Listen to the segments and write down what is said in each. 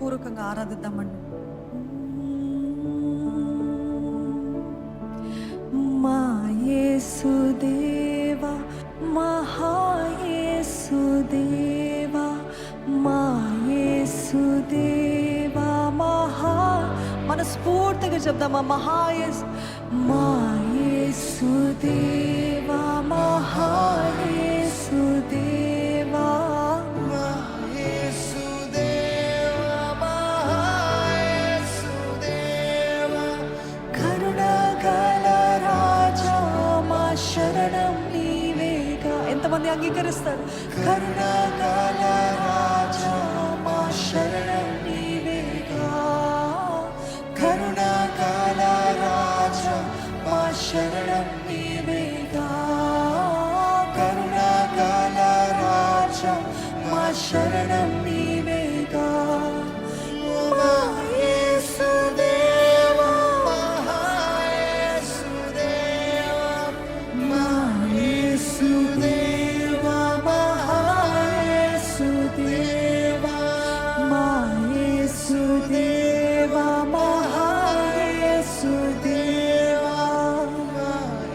హృదయపూర్వకంగా ఆరాధిద్దామండి. మా యేసుదేవా, మహాయేసుదేవా, మా యేసుదేవా, మనస్ఫూర్తిగా చెప్దామా? మా యేసుదేవా, మహాయేసుదేవా, కరుణగల రాజా, మా శరణం నీవేగా. ఎంతమంది అంగీకరిస్తారు? కరుణగల రాజా, మా శరణం నీవేగా. కరుణగల రాజా, మా శరణం నీవేగా. కరుణగల రాజా, మా శరణం నీవేగా. మా యేసుదేవా, మహాయేసుదేవా, మా యేసుదేవా, మహాయేసుదేవా, మా యేసుదేవా, మహాయేసుదేవా, మా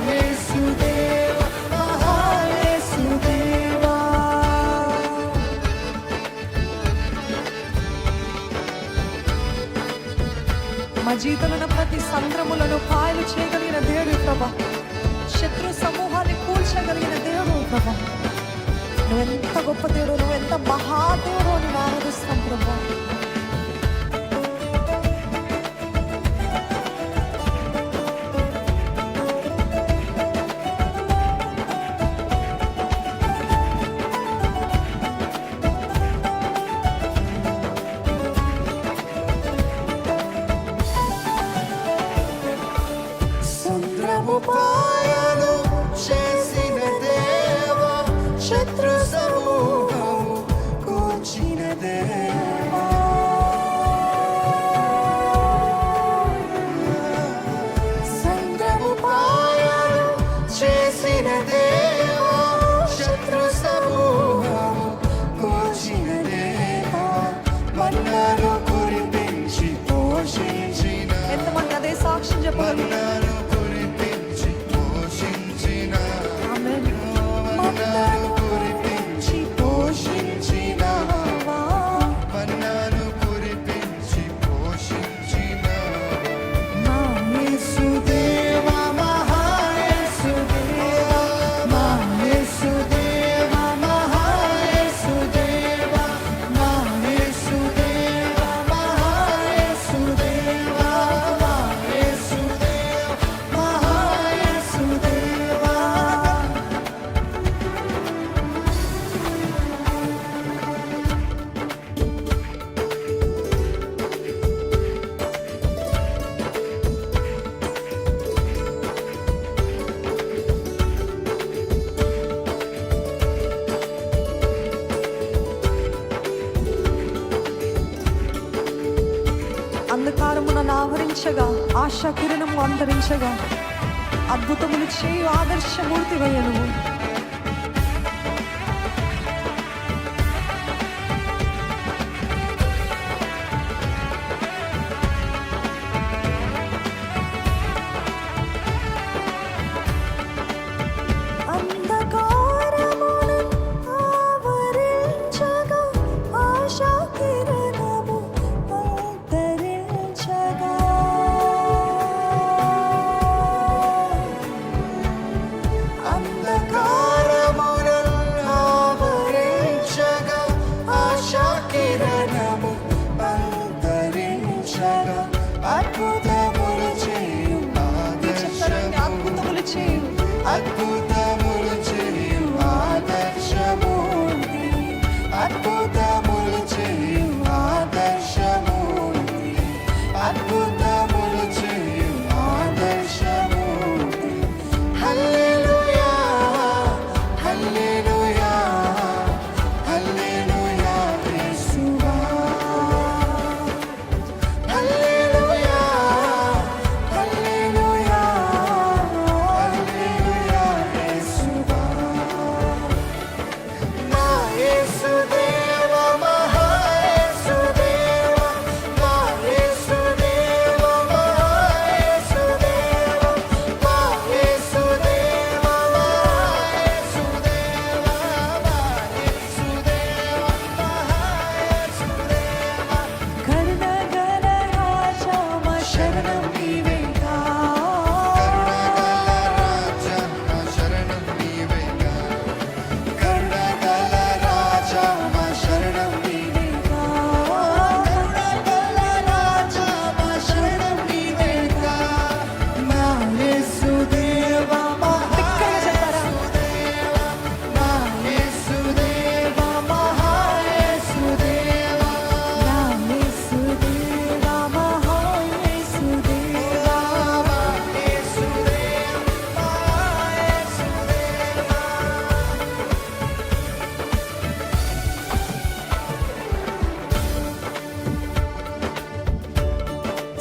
యేసుదేవా, మహాయేసుదేవా. మా జీవితంలో ప్రతి సంద్రములను పాయలు చేయగలిగిన దేవుడు ప్రభా. శత్రు సమూహాన్ని కూల్చగలిగిన దేవుడు ప్రభా. నువ్వెంత గొప్ప దేవుడు, నువ్వెంత మహాదేవుడు అని ఆరాధిస్తాం ప్రభా. పాయలు చేసిన దేవా, శత్రు సమూహము కూర్చిన దేవా. సంగము పాయలు చేసిన దేవా, శత్రు సమూహము కూర్చిన దేవా. మన్నాను కురిపించి పోషించిన. ఎంతమంది అదే సాక్ష్యం చెప్పగలరు? అంధకారము నన్ను ఆవరించగా, ఆశా కిరణము అంతరించగా, అద్భుతములు చేయు ఆదర్శమూర్తివయ్య నువ్వు. అద్భుతములు చేయు ఆదర్శమూర్తి, అద్భుతములు చేయు ఆదర్శమూర్తి, అద్భుతములు చేయు ఆదర్శమూర్తి. హల్లెలూయా హల్లెలూయా హల్లెలూయా యేసువా, హల్లెలూయా హల్లెలూయా హల్లెలూయా యేసువా. నా యేసుదేవ మహా యేసుదేవ, నా యేసుదేవ మహా యేసుదేవ, మా యేసుదేవ మహా యేసుదేవ, మా యేసుదేవ మహా యేసుదేవ. కరుణగల రాజా మా శరణం నీవేగా, కరుణగల రాజా మా శరణం నీవేగా, కరుణగల రాజా మా శరణం నీవేగా, కరుణగల రాజా మా శరణం నీవేగా. నా యేసుదేవ మహా యేసుదేవ, నా యేసుదేవ మహా యేసుదేవ, నా యేసుదేవ మహా యేసుదేవ. మా యేసుదేవ మహా యేసుదేవ.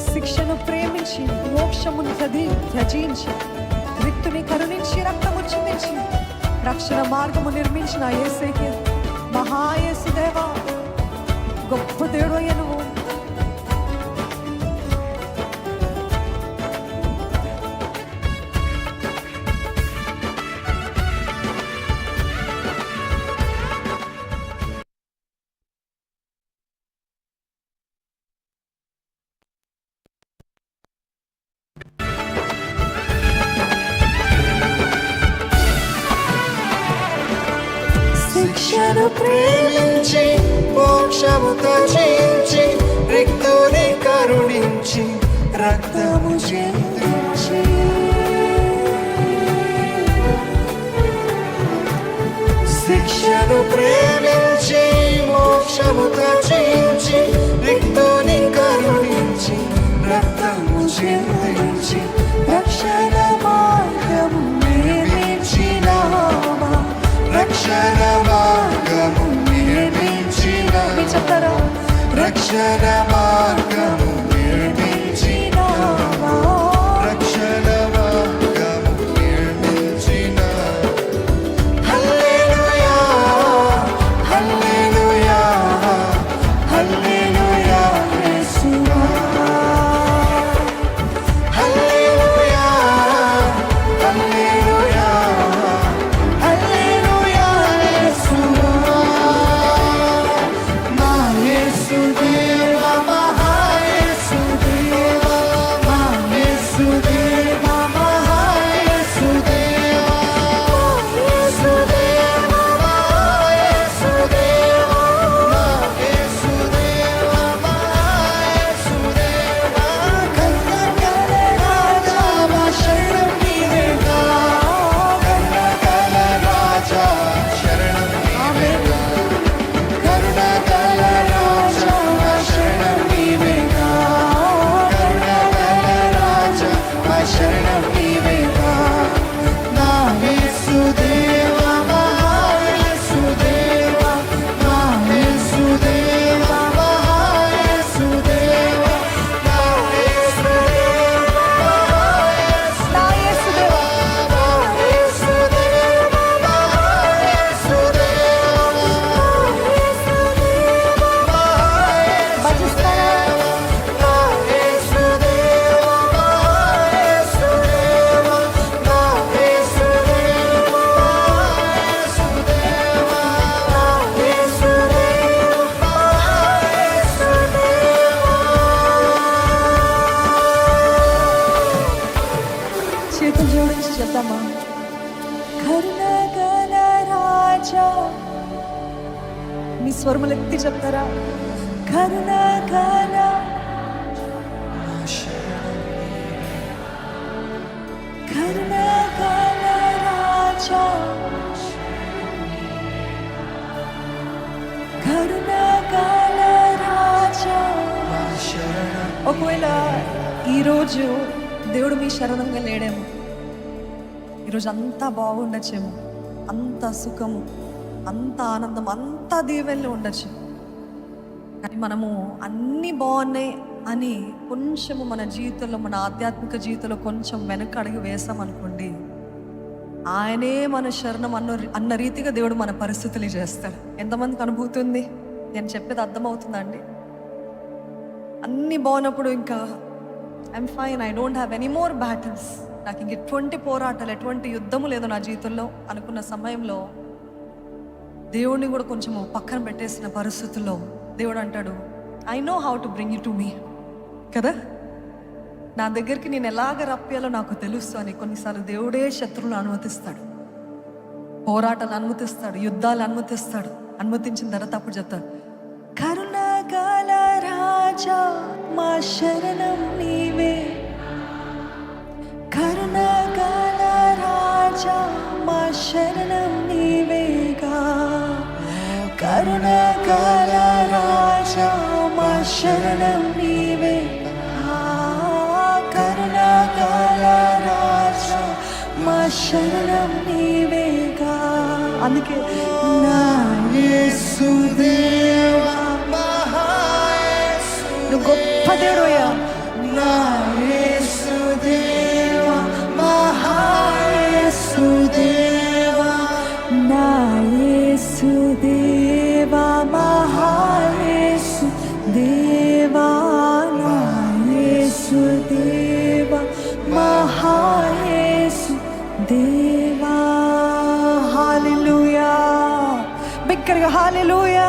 శిక్షను ప్రేమించి మోక్షమును త్యజించి, రిక్తుని కరుణించి రక్తము చిందించి, రక్షణ మార్గము నిర్మించిన యేసేకే మహాయేసుదేవా, గొప్ప దేవుడయ్య నువ్వు. శిక్షను ప్రేమించి మోక్షము త్యజించి, రిక్తుని కరుణించి రక్తము చిందించి, శిక్షను ప్రేమించి మోక్షము త్యజించి, రిక్తుని కరుణించి రక్తము చిందించి, రక్షణ మార్గము నిర్మించినావా, రక్షణ మార్గము నిర్మించినావా, మీ చెప్తారా? రక్షణ మార్గము నిర్మించినావా, రక్షణ మార్గము నిర్మించినావా. హల్లెలూయా హల్లెలూయా హల్లెలూయా యేసువా, హల్లెలూయా హల్లెలూయా హల్లెలూయా యేసువా. మా యేసుదేవ మహా యేసుదేవ, స్వరములు ఎత్తి చెప్తారా? కరుణాకర కరుణాకర రాజా, కరుణాకర రాజా. ఒకవేళ ఈరోజు దేవుడు మీ శరణంగా లేడేమో, ఈరోజు అంతా బాగుండొచ్చేమో, అంత సుఖము, అంత ఆనందం, అంత దీవెనలు ఉండొచ్చు. కానీ మనము అన్నీ బాగున్నాయి అని కొంచెము మన జీవితంలో, మన ఆధ్యాత్మిక జీవితంలో కొంచెం వెనక అడుగు వేసామనుకోండి, ఆయనే మన శరణం అన్న రీతిగా దేవుడు మన పరిస్థితులు చేస్తాడు. ఎంతమందికి అనుభూతి ఉంది? నేను చెప్పేది అర్థమవుతుందా అండి? అన్నీ బాగున్నప్పుడు ఇంకా I'm fine, I don't have any more battles, నాకు ఇంక ఎటువంటి పోరాటాలు, ఎటువంటి యుద్ధము లేదు నా జీవితంలో అనుకున్న సమయంలో దేవుడిని కూడా కొంచెం పక్కన పెట్టేసిన పరిస్థితుల్లో దేవుడు అంటాడు, I know how to bring you to me. కదా, నా దగ్గరికి నేను ఎలాగ రప్పాలో నాకు తెలుసు అని కొన్నిసార్లు దేవుడే శత్రువులు అనుమతిస్తాడు, పోరాటాలు అనుమతిస్తాడు, యుద్ధాలు అనుమతిస్తాడు. అనుమతించిన తర్వాత అప్పుడు చెప్తాడు, కరుణాగల రాజా మా శరణం నీవే, కరుణాగల రాజా మా శరణం నీవేగా, కరుణాగల రాజా మా శరణం నీవే, కరుణాగల రాజా మా శరణం నీవేగా. అందుకే నా యేసుదేవా, నువ్వు గొప్ప దేవుడయ్యా, నా యేసుదేవా, మహాయేసుదేవా, నా యేసుదేవా, మహాయేసుదేవా, నా యేసుదేవా, మహాయేసుదేవా. హల్లెలూయా, బిగ్గరగా హల్లెలూయా.